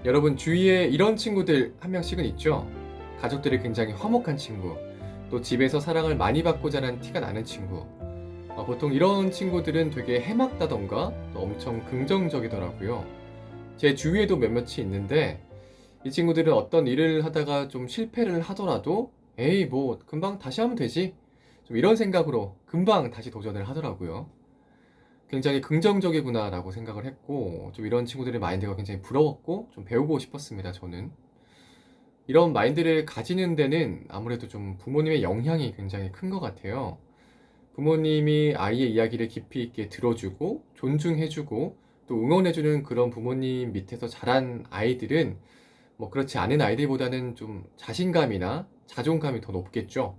여러분 주위에 이런 친구들 한 명씩은 있죠? 가족들이 굉장히 화목한 친구, 또 집에서 사랑을 많이 받고 자란 티가 나는 친구. 보통 이런 친구들은 되게 해맑다던가 또 엄청 긍정적이더라고요. 제 주위에도 몇몇이 있는데 이 친구들은 어떤 일을 하다가 좀 실패를 하더라도 에이 뭐 금방 다시 하면 되지. 좀 이런 생각으로 금방 다시 도전을 하더라고요. 굉장히 긍정적이구나라고 생각을 했고 좀 이런 친구들의 마인드가 굉장히 부러웠고 좀 배우고 싶었습니다, 저는. 이런 마인드를 가지는 데는 아무래도 좀 부모님의 영향이 굉장히 큰 것 같아요. 부모님이 아이의 이야기를 깊이 있게 들어주고 존중해주고 또 응원해주는 그런 부모님 밑에서 자란 아이들은 뭐 그렇지 않은 아이들보다는 좀 자신감이나 자존감이 더 높겠죠.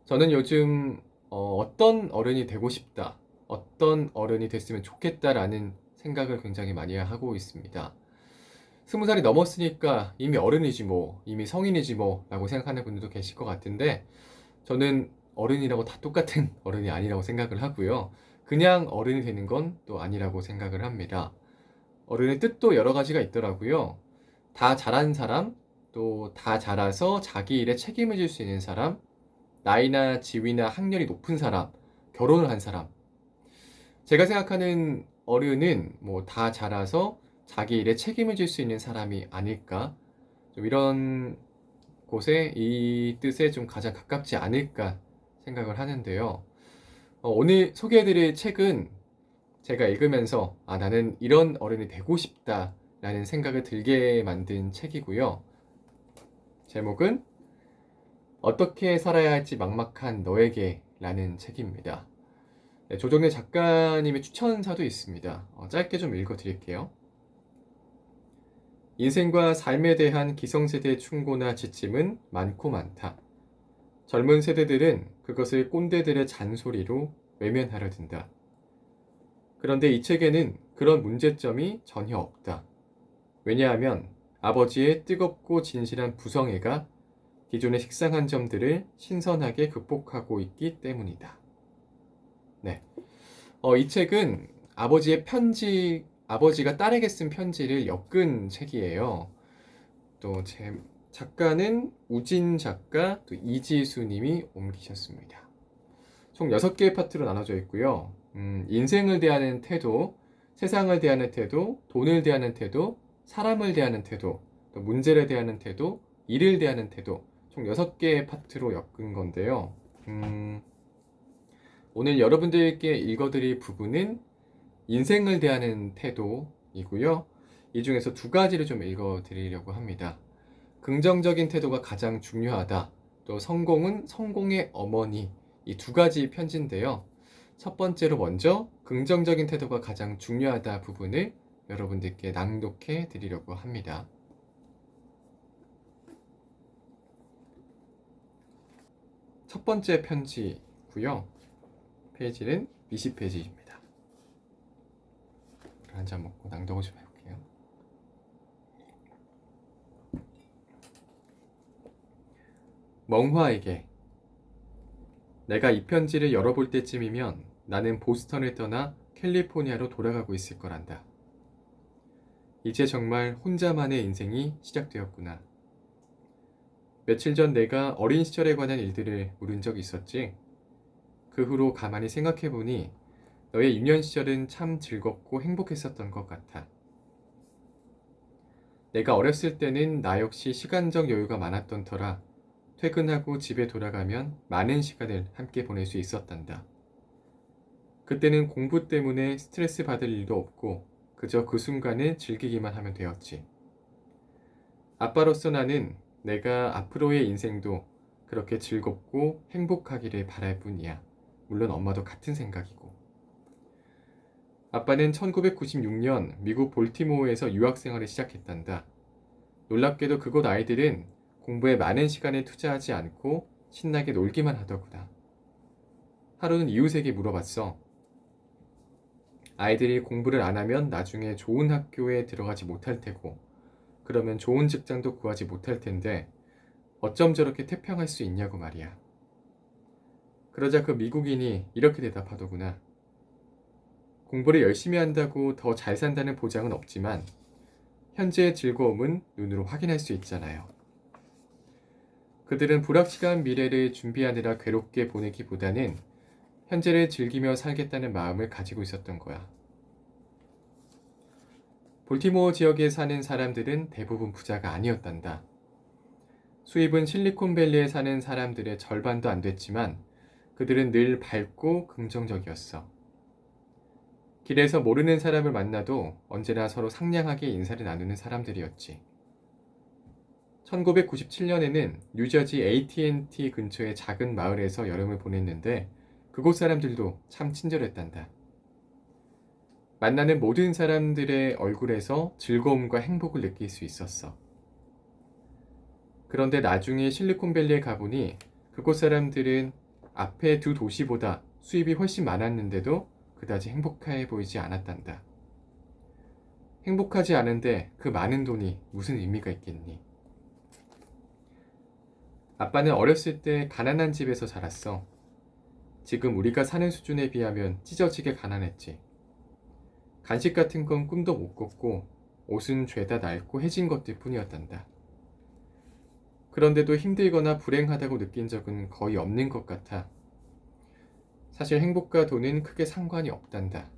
저는 요즘 어떤 어른이 되고 싶다, 어떤 어른이 됐으면 좋겠다라는 생각을 굉장히 많이 하고 있습니다. 20살이 넘었으니까 이미 어른이지 뭐, 이미 성인이지 뭐 라고 생각하는 분들도 계실 것 같은데 저는 어른이라고 다 똑같은 어른이 아니라고 생각을 하고요. 그냥 어른이 되는 건 또 아니라고 생각을 합니다. 어른의 뜻도 여러 가지가 있더라고요. 다 자란 사람, 또 다 자라서 자기 일에 책임을 질 수 있는 사람, 나이나 지위나 학렬이 높은 사람, 결혼을 한 사람. 제가 생각하는 어른은 뭐 다 자라서 자기 일에 책임을 질 수 있는 사람이 아닐까. 좀 이런 곳에 이 뜻에 좀 가장 가깝지 않을까 생각을 하는데요. 오늘 소개해드릴 책은 제가 읽으면서 아, 나는 이런 어른이 되고 싶다라는 생각을 들게 만든 책이고요. 제목은 어떻게 살아야 할지 막막한 너에게 라는 책입니다. 네, 조정래 작가님의 추천사도 있습니다. 짧게 좀 읽어드릴게요. 인생과 삶에 대한 기성세대의 충고나 지침은 많고 많다. 젊은 세대들은 그것을 꼰대들의 잔소리로 외면하려 든다. 그런데 이 책에는 그런 문제점이 전혀 없다. 왜냐하면 아버지의 뜨겁고 진실한 부성애가 기존의 식상한 점들을 신선하게 극복하고 있기 때문이다. 네. 이 책은 아버지의 편지, 아버지가 딸에게 쓴 편지를 엮은 책이에요. 또 작가는 우진 작가, 또 이지수 님이 옮기셨습니다. 총 6개의 파트로 나눠져 있고요. 인생을 대하는 태도, 세상을 대하는 태도, 돈을 대하는 태도, 사람을 대하는 태도, 또 문제를 대하는 태도, 일을 대하는 태도, 총 6개의 파트로 엮은 건데요. 오늘 여러분들께 읽어드릴 부분은 인생을 대하는 태도이고요. 이 중에서 두 가지를 좀 읽어드리려고 합니다. 긍정적인 태도가 가장 중요하다. 또 성공은 성공의 어머니. 이 두 가지 편지인데요. 첫 번째로 먼저 긍정적인 태도가 가장 중요하다 부분을 여러분들께 낭독해 드리려고 합니다. 첫 번째 편지고요. 페이지는 20페이지입니다. 한 잔 먹고 낭독을 좀 해볼게요. 멍화에게 내가 이 편지를 열어볼 때쯤이면 나는 보스턴을 떠나 캘리포니아로 돌아가고 있을 거란다. 이제 정말 혼자만의 인생이 시작되었구나. 며칠 전 내가 어린 시절에 관한 일들을 물은 적이 있었지. 그 후로 가만히 생각해보니 너의 유년 시절은 참 즐겁고 행복했었던 것 같아. 내가 어렸을 때는 나 역시 시간적 여유가 많았던 터라 퇴근하고 집에 돌아가면 많은 시간을 함께 보낼 수 있었단다. 그때는 공부 때문에 스트레스 받을 일도 없고 그저 그 순간을 즐기기만 하면 되었지. 아빠로서 나는 내가 앞으로의 인생도 그렇게 즐겁고 행복하기를 바랄 뿐이야. 물론 엄마도 같은 생각이고. 아빠는 1996년 미국 볼티모어에서 유학생활을 시작했단다. 놀랍게도 그곳 아이들은 공부에 많은 시간을 투자하지 않고 신나게 놀기만 하더구나. 하루는 이웃에게 물어봤어. 아이들이 공부를 안 하면 나중에 좋은 학교에 들어가지 못할 테고, 그러면 좋은 직장도 구하지 못할 텐데, 어쩜 저렇게 태평할 수 있냐고 말이야. 그러자 그 미국인이 이렇게 대답하더구나. 공부를 열심히 한다고 더 잘 산다는 보장은 없지만, 현재의 즐거움은 눈으로 확인할 수 있잖아요. 그들은 불확실한 미래를 준비하느라 괴롭게 보내기보다는 현재를 즐기며 살겠다는 마음을 가지고 있었던 거야. 볼티모어 지역에 사는 사람들은 대부분 부자가 아니었단다. 수입은 실리콘밸리에 사는 사람들의 절반도 안 됐지만 그들은 늘 밝고 긍정적이었어. 길에서 모르는 사람을 만나도 언제나 서로 상냥하게 인사를 나누는 사람들이었지. 1997년에는 뉴저지 AT&T 근처의 작은 마을에서 여름을 보냈는데 그곳 사람들도 참 친절했단다. 만나는 모든 사람들의 얼굴에서 즐거움과 행복을 느낄 수 있었어. 그런데 나중에 실리콘밸리에 가보니 그곳 사람들은 앞에 두 도시보다 수입이 훨씬 많았는데도 그다지 행복해 보이지 않았단다. 행복하지 않은데 그 많은 돈이 무슨 의미가 있겠니? 아빠는 어렸을 때 가난한 집에서 자랐어. 지금 우리가 사는 수준에 비하면 찢어지게 가난했지. 간식 같은 건 꿈도 못 꿨고 옷은 죄다 낡고 해진 것들 뿐이었단다. 그런데도 힘들거나 불행하다고 느낀 적은 거의 없는 것 같아. 사실 행복과 돈은 크게 상관이 없단다.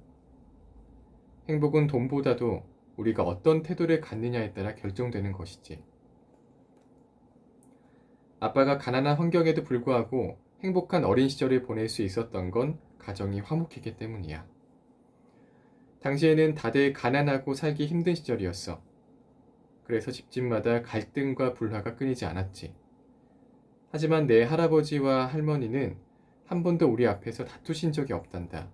행복은 돈보다도 우리가 어떤 태도를 갖느냐에 따라 결정되는 것이지. 아빠가 가난한 환경에도 불구하고 행복한 어린 시절을 보낼 수 있었던 건 가정이 화목했기 때문이야. 당시에는 다들 가난하고 살기 힘든 시절이었어. 그래서 집집마다 갈등과 불화가 끊이지 않았지. 하지만 내 할아버지와 할머니는 한 번도 우리 앞에서 다투신 적이 없단다.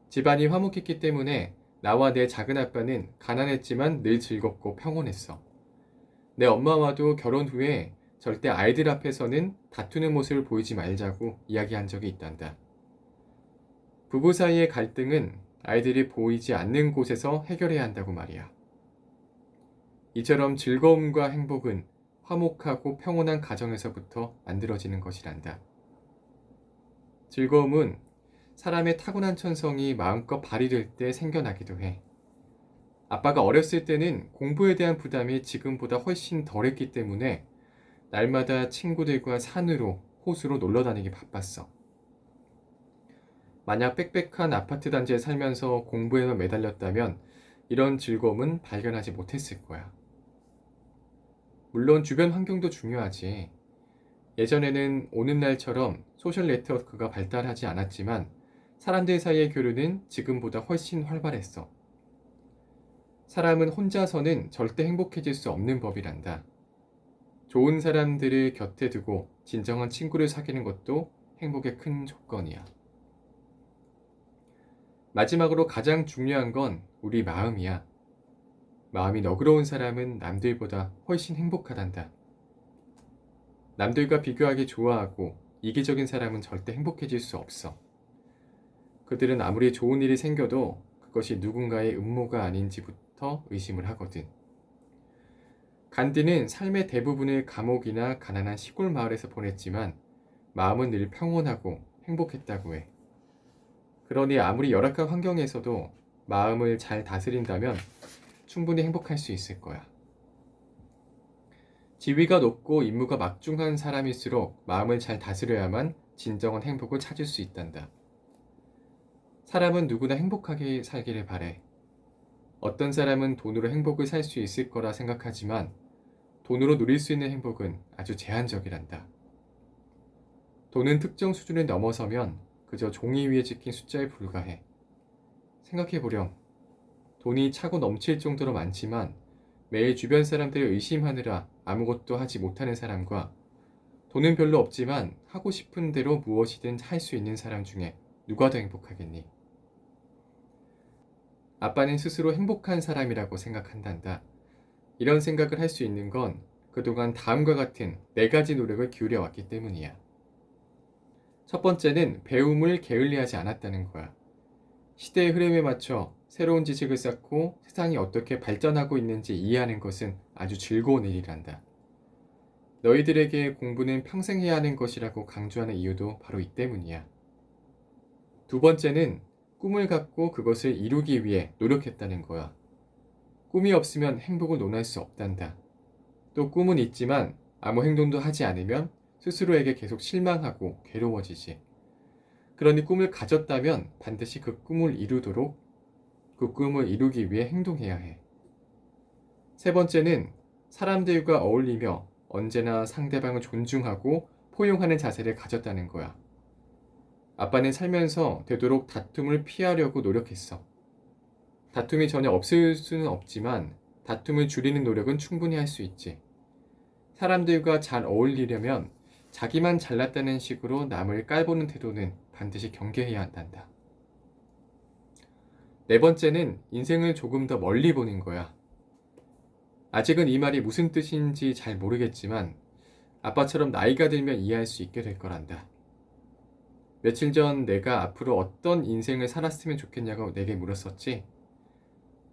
집안이 화목했기 때문에 나와 내 작은아빠는 가난했지만 늘 즐겁고 평온했어. 내 엄마와도 결혼 후에 절대 아이들 앞에서는 다투는 모습을 보이지 말자고 이야기한 적이 있단다. 부부 사이의 갈등은 아이들이 보이지 않는 곳에서 해결해야 한다고 말이야. 이처럼 즐거움과 행복은 화목하고 평온한 가정에서부터 만들어지는 것이란다. 즐거움은 사람의 타고난 천성이 마음껏 발휘될 때 생겨나기도 해. 아빠가 어렸을 때는 공부에 대한 부담이 지금보다 훨씬 덜했기 때문에 날마다 친구들과 산으로, 호수로 놀러 다니기 바빴어. 만약 빽빽한 아파트 단지에 살면서 공부에만 매달렸다면 이런 즐거움은 발견하지 못했을 거야. 물론 주변 환경도 중요하지. 예전에는 오는 날처럼 소셜 네트워크가 발달하지 않았지만 사람들 사이의 교류는 지금보다 훨씬 활발했어. 사람은 혼자서는 절대 행복해질 수 없는 법이란다. 좋은 사람들을 곁에 두고 진정한 친구를 사귀는 것도 행복의 큰 조건이야. 마지막으로 가장 중요한 건 우리 마음이야. 마음이 너그러운 사람은 남들보다 훨씬 행복하단다. 남들과 비교하기 좋아하고 이기적인 사람은 절대 행복해질 수 없어. 그들은 아무리 좋은 일이 생겨도 그것이 누군가의 음모가 아닌지부터 의심을 하거든. 간디는 삶의 대부분을 감옥이나 가난한 시골 마을에서 보냈지만 마음은 늘 평온하고 행복했다고 해. 그러니 아무리 열악한 환경에서도 마음을 잘 다스린다면 충분히 행복할 수 있을 거야. 지위가 높고 임무가 막중한 사람일수록 마음을 잘 다스려야만 진정한 행복을 찾을 수 있단다. 사람은 누구나 행복하게 살기를 바래. 어떤 사람은 돈으로 행복을 살 수 있을 거라 생각하지만 돈으로 누릴 수 있는 행복은 아주 제한적이란다. 돈은 특정 수준을 넘어서면 그저 종이 위에 찍힌 숫자에 불과해. 생각해보렴. 돈이 차고 넘칠 정도로 많지만 매일 주변 사람들을 의심하느라 아무것도 하지 못하는 사람과 돈은 별로 없지만 하고 싶은 대로 무엇이든 할 수 있는 사람 중에 누가 더 행복하겠니? 아빠는 스스로 행복한 사람이라고 생각한단다. 이런 생각을 할 수 있는 건 그동안 다음과 같은 4가지 노력을 기울여 왔기 때문이야. 첫 번째는 배움을 게을리하지 않았다는 거야. 시대의 흐름에 맞춰 새로운 지식을 쌓고 세상이 어떻게 발전하고 있는지 이해하는 것은 아주 즐거운 일이란다. 너희들에게 공부는 평생 해야 하는 것이라고 강조하는 이유도 바로 이 때문이야. 두 번째는 꿈을 갖고 그것을 이루기 위해 노력했다는 거야. 꿈이 없으면 행복을 논할 수 없단다. 또 꿈은 있지만 아무 행동도 하지 않으면 스스로에게 계속 실망하고 괴로워지지. 그러니 꿈을 가졌다면 반드시 그 꿈을 이루도록 그 꿈을 이루기 위해 행동해야 해. 세 번째는 사람들과 어울리며 언제나 상대방을 존중하고 포용하는 자세를 가졌다는 거야. 아빠는 살면서 되도록 다툼을 피하려고 노력했어. 다툼이 전혀 없을 수는 없지만 다툼을 줄이는 노력은 충분히 할 수 있지. 사람들과 잘 어울리려면 자기만 잘났다는 식으로 남을 깔보는 태도는 반드시 경계해야 한단다. 네 번째는 인생을 조금 더 멀리 보는 거야. 아직은 이 말이 무슨 뜻인지 잘 모르겠지만 아빠처럼 나이가 들면 이해할 수 있게 될 거란다. 며칠 전 내가 앞으로 어떤 인생을 살았으면 좋겠냐고 내게 물었었지.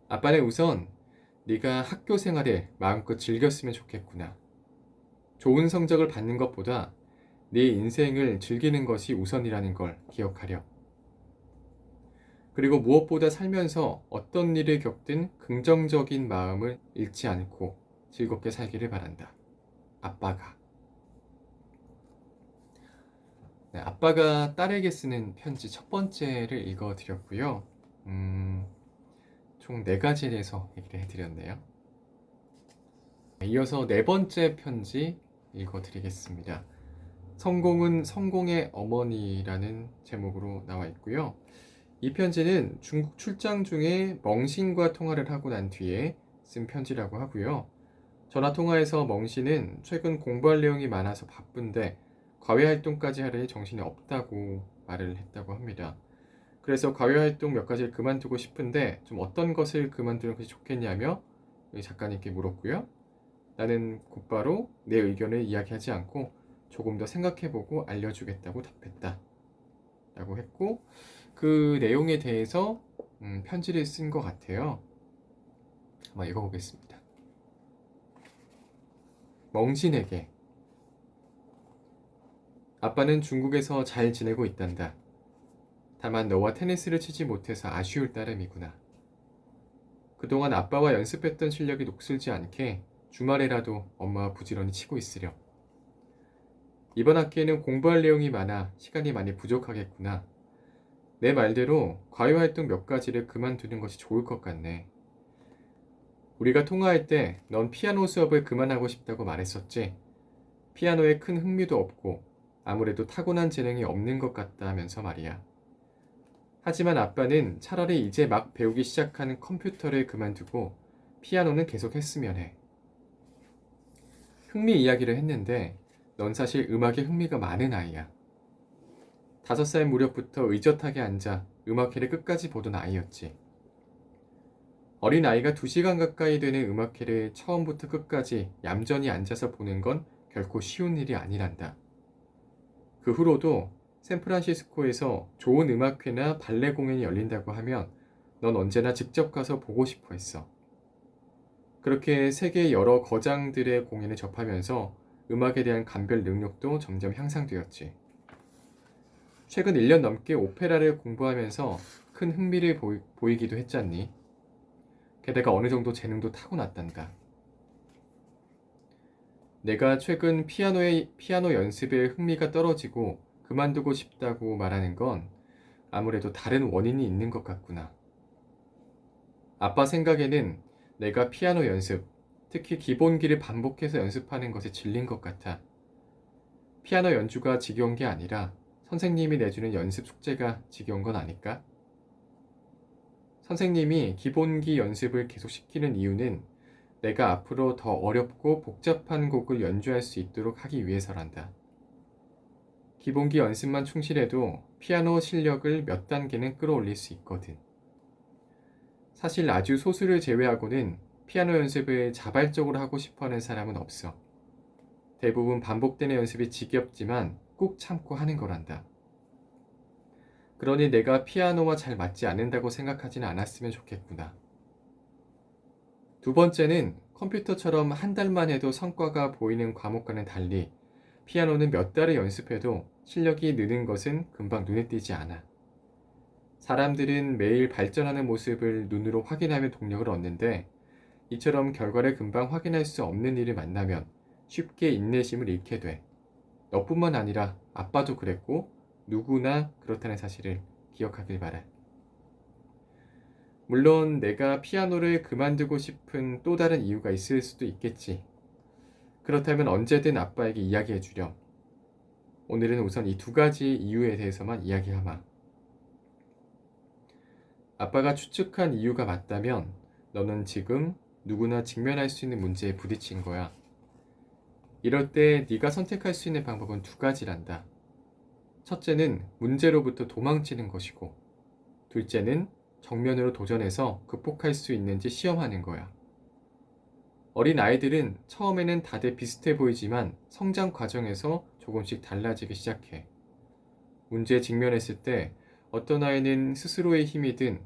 아빠는 우선 네가 학교 생활을 마음껏 즐겼으면 좋겠구나. 좋은 성적을 받는 것보다 네 인생을 즐기는 것이 우선이라는 걸 기억하렴. 그리고 무엇보다 살면서 어떤 일을 겪든 긍정적인 마음을 잃지 않고 즐겁게 살기를 바란다. 아빠가. 네, 아빠가 딸에게 쓰는 편지 첫 번째를 읽어드렸고요. 총 4가지에 대해서 얘기를 해드렸네요. 이어서 4번째 편지 읽어드리겠습니다. 성공은 성공의 어머니라는 제목으로 나와 있고요. 이 편지는 중국 출장 중에 멍신과 통화를 하고 난 뒤에 쓴 편지라고 하고요. 전화통화에서 멍신은 최근 공부할 내용이 많아서 바쁜데 과외활동까지 하려니 정신이 없다고 말을 했다고 합니다. 그래서 과외활동 몇 가지를 그만두고 싶은데 좀 어떤 것을 그만두는 것이 좋겠냐며 작가님께 물었고요. 나는 곧바로 내 의견을 이야기하지 않고 조금 더 생각해보고 알려주겠다고 답했다. 라고 했고 그 내용에 대해서 편지를 쓴 것 같아요. 한번 읽어보겠습니다. 멍신에게 아빠는 중국에서 잘 지내고 있단다. 다만 너와 테니스를 치지 못해서 아쉬울 따름이구나. 그동안 아빠와 연습했던 실력이 녹슬지 않게 주말에라도 엄마와 부지런히 치고 있으렴. 이번 학기에는 공부할 내용이 많아 시간이 많이 부족하겠구나. 내 말대로 과외활동 몇 가지를 그만두는 것이 좋을 것 같네. 우리가 통화할 때 넌 피아노 수업을 그만하고 싶다고 말했었지. 피아노에 큰 흥미도 없고 아무래도 타고난 재능이 없는 것 같다 하면서 말이야. 하지만 아빠는 차라리 이제 막 배우기 시작하는 컴퓨터를 그만두고 피아노는 계속 했으면 해. 흥미 이야기를 했는데 넌 사실 음악에 흥미가 많은 아이야. 5살 무렵부터 의젓하게 앉아 음악회를 끝까지 보던 아이였지. 어린 아이가 2시간 가까이 되는 음악회를 처음부터 끝까지 얌전히 앉아서 보는 건 결코 쉬운 일이 아니란다. 그 후로도 샌프란시스코에서 좋은 음악회나 발레 공연이 열린다고 하면 넌 언제나 직접 가서 보고 싶어 했어. 그렇게 세계 여러 거장들의 공연을 접하면서 음악에 대한 감별 능력도 점점 향상되었지. 최근 1년 넘게 오페라를 공부하면서 큰 흥미를 보이기도 했잖니. 게다가 어느 정도 재능도 타고났단다. 내가 최근 피아노 연습에 흥미가 떨어지고 그만두고 싶다고 말하는 건 아무래도 다른 원인이 있는 것 같구나. 아빠 생각에는 내가 피아노 연습, 특히 기본기를 반복해서 연습하는 것에 질린 것 같아. 피아노 연주가 지겨운 게 아니라 선생님이 내주는 연습 숙제가 지겨운 건 아닐까? 선생님이 기본기 연습을 계속 시키는 이유는 내가 앞으로 더 어렵고 복잡한 곡을 연주할 수 있도록 하기 위해서란다. 기본기 연습만 충실해도 피아노 실력을 몇 단계는 끌어올릴 수 있거든. 사실 아주 소수를 제외하고는 피아노 연습을 자발적으로 하고 싶어하는 사람은 없어. 대부분 반복되는 연습이 지겹지만 꾹 참고 하는 거란다. 그러니 내가 피아노와 잘 맞지 않는다고 생각하지는 않았으면 좋겠구나. 2번째는 컴퓨터처럼 한 달만 해도 성과가 보이는 과목과는 달리 피아노는 몇 달을 연습해도 실력이 느는 것은 금방 눈에 띄지 않아. 사람들은 매일 발전하는 모습을 눈으로 확인하며 동력을 얻는데 이처럼 결과를 금방 확인할 수 없는 일을 만나면 쉽게 인내심을 잃게 돼. 너뿐만 아니라 아빠도 그랬고 누구나 그렇다는 사실을 기억하길 바라. 물론 내가 피아노를 그만두고 싶은 또 다른 이유가 있을 수도 있겠지. 그렇다면 언제든 아빠에게 이야기해 주렴. 오늘은 우선 이 두 가지 이유에 대해서만 이야기하마. 아빠가 추측한 이유가 맞다면 너는 지금 누구나 직면할 수 있는 문제에 부딪힌 거야. 이럴 때 네가 선택할 수 있는 방법은 두 가지란다. 첫째는 문제로부터 도망치는 것이고, 둘째는 정면으로 도전해서 극복할 수 있는지 시험하는 거야. 어린 아이들은 처음에는 다들 비슷해 보이지만 성장 과정에서 조금씩 달라지기 시작해. 문제에 직면했을 때 어떤 아이는 스스로의 힘이든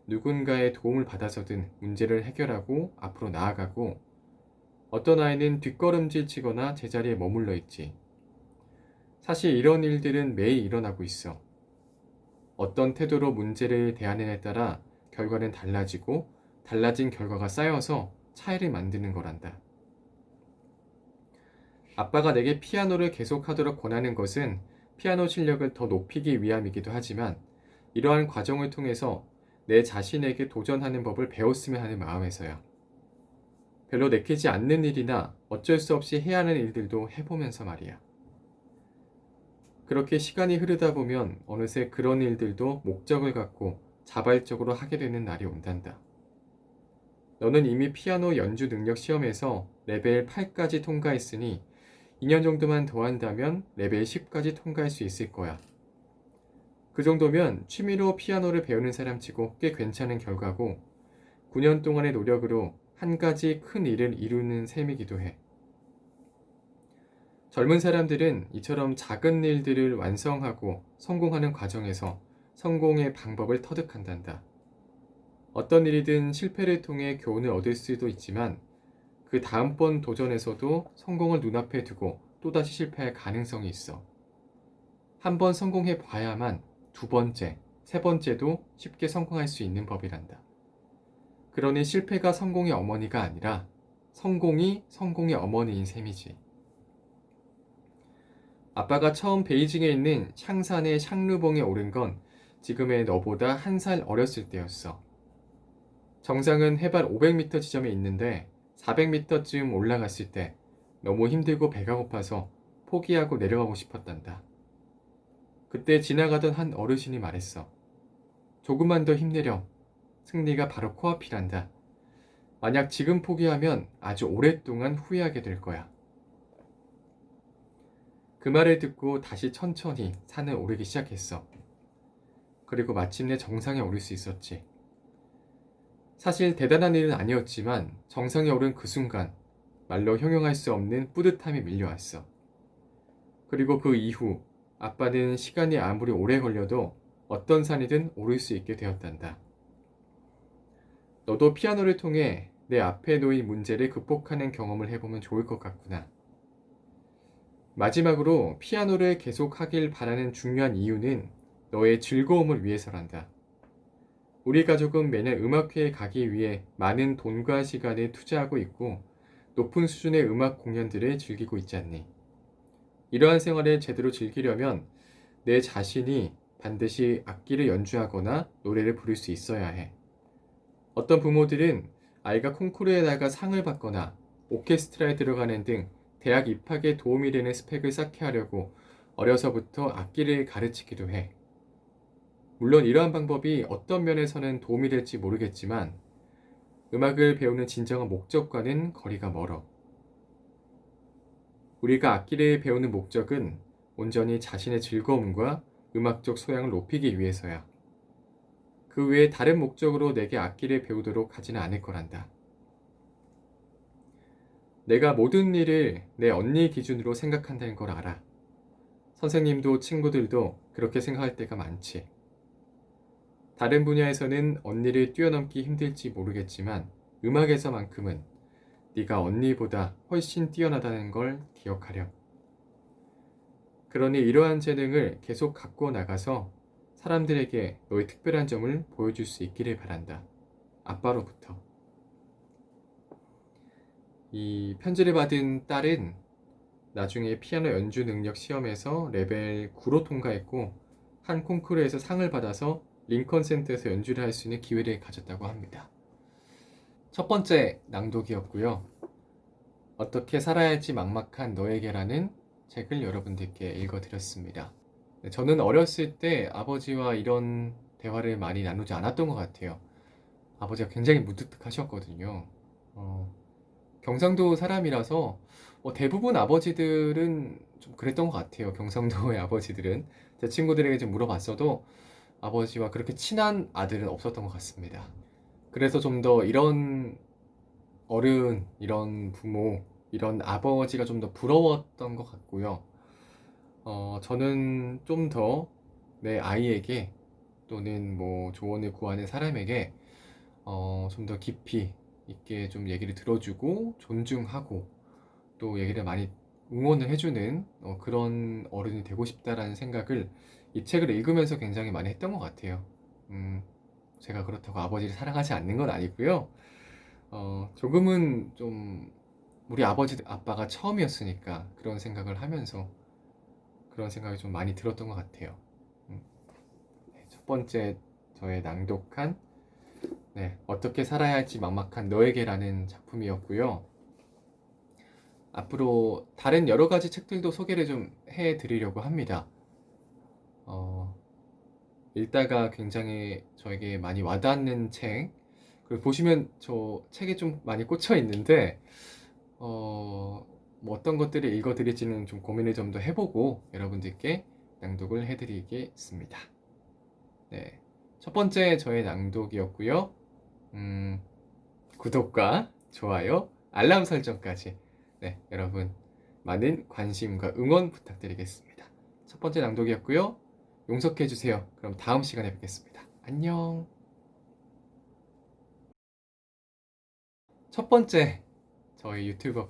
누군가의 도움을 받아서든 문제를 해결하고 앞으로 나아가고, 어떤 아이는 뒷걸음질 치거나 제자리에 머물러 있지. 사실 이런 일들은 매일 일어나고 있어. 어떤 태도로 문제를 대하느냐에 따라 결과는 달라지고, 달라진 결과가 쌓여서 차이를 만드는 거란다. 아빠가 내게 피아노를 계속하도록 권하는 것은 피아노 실력을 더 높이기 위함이기도 하지만, 이러한 과정을 통해서 내 자신에게 도전하는 법을 배웠으면 하는 마음에서야. 별로 내키지 않는 일이나 어쩔 수 없이 해야 하는 일들도 해보면서 말이야. 그렇게 시간이 흐르다 보면 어느새 그런 일들도 목적을 갖고 자발적으로 하게 되는 날이 온단다. 너는 이미 피아노 연주 능력 시험에서 레벨 8까지 통과했으니 2년 정도만 더 한다면 레벨 10까지 통과할 수 있을 거야. 그 정도면 취미로 피아노를 배우는 사람치고 꽤 괜찮은 결과고, 9년 동안의 노력으로 한 가지 큰 일을 이루는 셈이기도 해. 젊은 사람들은 이처럼 작은 일들을 완성하고 성공하는 과정에서 성공의 방법을 터득한단다. 어떤 일이든 실패를 통해 교훈을 얻을 수도 있지만, 그 다음번 도전에서도 성공을 눈앞에 두고 또다시 실패할 가능성이 있어. 한 번 성공해 봐야만 두 번째, 세 번째도 쉽게 성공할 수 있는 법이란다. 그러니 실패가 성공의 어머니가 아니라 성공이 성공의 어머니인 셈이지. 아빠가 처음 베이징에 있는 샹산의 샹루봉에 오른 건 지금의 너보다 한 살 어렸을 때였어. 정상은 해발 500m 지점에 있는데 400m쯤 올라갔을 때 너무 힘들고 배가 고파서 포기하고 내려가고 싶었단다. 그때 지나가던 한 어르신이 말했어. 조금만 더 힘내렴. 승리가 바로 코앞이란다. 만약 지금 포기하면 아주 오랫동안 후회하게 될 거야. 그 말을 듣고 다시 천천히 산을 오르기 시작했어. 그리고 마침내 정상에 오를 수 있었지. 사실 대단한 일은 아니었지만 정상에 오른 그 순간 말로 형용할 수 없는 뿌듯함이 밀려왔어. 그리고 그 이후 아빠는 시간이 아무리 오래 걸려도 어떤 산이든 오를 수 있게 되었단다. 너도 피아노를 통해 내 앞에 놓인 문제를 극복하는 경험을 해보면 좋을 것 같구나. 마지막으로 피아노를 계속하길 바라는 중요한 이유는 너의 즐거움을 위해서란다. 우리 가족은 매년 음악회에 가기 위해 많은 돈과 시간을 투자하고 있고 높은 수준의 음악 공연들을 즐기고 있지 않니? 이러한 생활을 제대로 즐기려면 내 자신이 반드시 악기를 연주하거나 노래를 부를 수 있어야 해. 어떤 부모들은 아이가 콩쿠르에 나가 상을 받거나 오케스트라에 들어가는 등 대학 입학에 도움이 되는 스펙을 쌓게 하려고 어려서부터 악기를 가르치기도 해. 물론 이러한 방법이 어떤 면에서는 도움이 될지 모르겠지만 음악을 배우는 진정한 목적과는 거리가 멀어. 우리가 악기를 배우는 목적은 온전히 자신의 즐거움과 음악적 소양을 높이기 위해서야. 그 외에 다른 목적으로 내게 악기를 배우도록 하지는 않을 거란다. 내가 모든 일을 내 언니 기준으로 생각한다는 걸 알아. 선생님도 친구들도 그렇게 생각할 때가 많지. 다른 분야에서는 언니를 뛰어넘기 힘들지 모르겠지만 음악에서만큼은 네가 언니보다 훨씬 뛰어나다는 걸 기억하렴. 그러니 이러한 재능을 계속 갖고 나가서 사람들에게 너의 특별한 점을 보여줄 수 있기를 바란다. 아빠로부터. 이 편지를 받은 딸은 나중에 피아노 연주 능력 시험에서 레벨 9로 통과했고 한 콩쿠르에서 상을 받아서 링컨 센터에서 연주를 할 수 있는 기회를 가졌다고 합니다. 첫 번째 낭독이었고요. 어떻게 살아야 할지 막막한 너에게라는 책을 여러분들께 읽어드렸습니다. 네, 저는 어렸을 때 아버지와 이런 대화를 많이 나누지 않았던 것 같아요. 아버지가 굉장히 무뚝뚝하셨거든요. 어, 경상도 사람이라서 대부분 아버지들은 좀 그랬던 것 같아요. 경상도의 아버지들은. 제 친구들에게 좀 물어봤어도 아버지와 그렇게 친한 아들은 없었던 것 같습니다. 그래서 좀 더 이런 어른, 이런 부모, 이런 아버지가 좀 더 부러웠던 것 같고요. 저는 좀 더 내 아이에게 또는 뭐 조언을 구하는 사람에게 좀 더 깊이 있게 좀 얘기를 들어주고 존중하고 또 얘기를 많이 응원을 해주는 그런 어른이 되고 싶다라는 생각을 이 책을 읽으면서 굉장히 많이 했던 것 같아요. 제가 그렇다고 아버지를 사랑하지 않는 건 아니고요. 조금은 좀 우리 아버지, 아빠가 처음이었으니까 그런 생각을 하면서 그런 생각이 좀 많이 들었던 것 같아요. 음, 네, 첫 번째 저의 낭독한 어떻게 살아야 할지 막막한 너에게라는 작품이었고요. 앞으로 다른 여러 가지 책들도 소개를 좀 해드리려고 합니다. 어, 읽다가 굉장히 저에게 많이 와닿는 책, 그리고 보시면 저 책에 좀 많이 꽂혀 있는데, 뭐 어떤 것들을 읽어드릴지는 좀 고민을 좀 더 해보고 여러분들께 낭독을 해드리겠습니다. 네. 첫 번째 저의 낭독이었고요. 음, 구독과 좋아요, 알람 설정까지 여러분 많은 관심과 응원 부탁드리겠습니다. 첫 번째 낭독이었고요. 용서해 주세요. 그럼 다음 시간에 뵙겠습니다. 안녕. 첫 번째 저희 유튜브